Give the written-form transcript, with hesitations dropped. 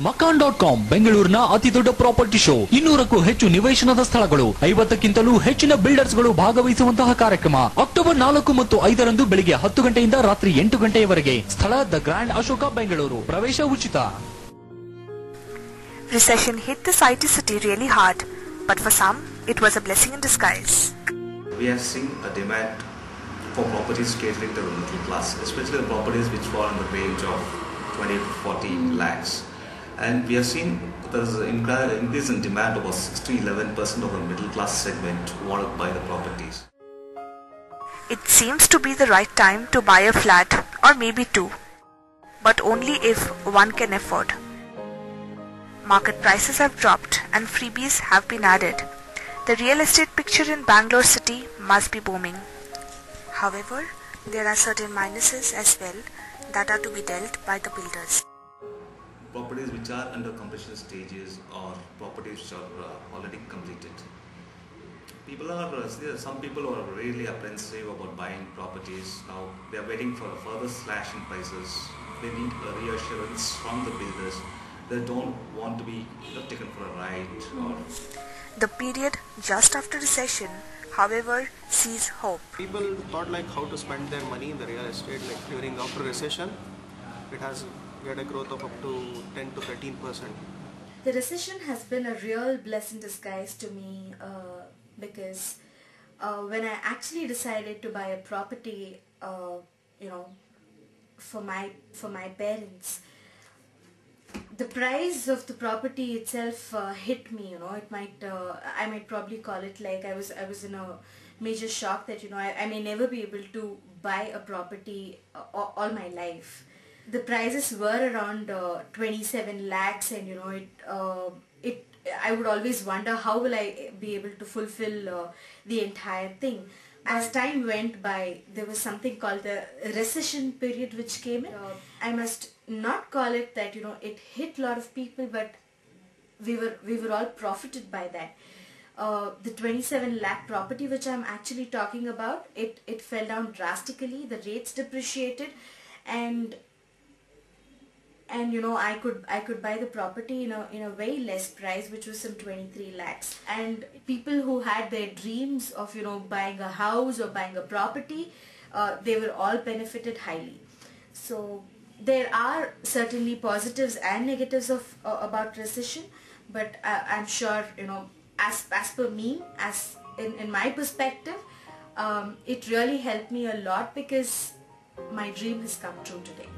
Makaan.com ಬೆಂಗಳೂರಿನ ಅತಿದೊಡ್ಡ property show 200ಕ್ಕೂ ಹೆಚ್ಚು ನಿವೇಶನದ ಸ್ಥಳಗಳು 50ಕ್ಕಿಂತಲೂ ಹೆಚ್ಚಿನ ಬಿಲ್ಡರ್ಸ್ ಗಳು ಭಾಗವಹಿಸುವಂತಹ ಕಾರ್ಯಕ್ರಮ ಅಕ್ಟೋಬರ್ 4 ಮತ್ತು 5 ರಂದು ಬೆಳಿಗ್ಗೆ 10 ಗಂಟೆಯಿಂದ ರಾತ್ರಿ 8 ಗಂಟೆಯವರೆಗೆ ಸ್ಥಳ ದ ಗ್ರ್ಯಾಂಡ್ ಅಶೋಕ ಬೆಂಗಳೂರು ಪ್ರವೇಶ ಉಚಿತ. Recession hit the IT city really hard, but for some it was a blessing in disguise. We have seen a demand for properties catering to the middle class, especially the properties which fall in the range of 20 to 40 lakhs. And we have seen there's an increase in demand of 6-11% of the middle class segment who want to buy the properties. It seems to be the right time to buy a flat or maybe two, but only if one can afford. Market prices have dropped and freebies have been added. The real estate picture in Bangalore city must be booming. However, there are certain minuses as well that are to be dealt by the builders. Properties which are under completion stages or properties which are already completed. Some people are really apprehensive about buying properties. Now they are waiting for a further slash in prices. They need a reassurance from the builders. They don't want to be taken for a ride. The period just after recession, however, sees hope. People thought like how to spend their money in the real estate like during after recession. It has got a growth of up to 10 to 13%. The recession has been a real blessing in disguise to me because when I actually decided to buy a property, for my parents, the price of the property itself hit me. I might probably call it like I was in a major shock that I may never be able to buy a property all my life. The prices were around 27 lakhs, and I would always wonder how will I be able to fulfill the entire thing. As time went by, there was something called the recession period which came in. I must not call it that it hit a lot of people, but we were all profited by that. The 27 lakh property which I'm actually talking about, it fell down drastically. The rates depreciated, and I could buy the property in a very less price, which was some 23 lakhs. And people who had their dreams of buying a house or buying a property, they were all benefited highly. So there are certainly positives and negatives about recession, but I'm sure as per me, as in my perspective, it really helped me a lot because my dream has come true today.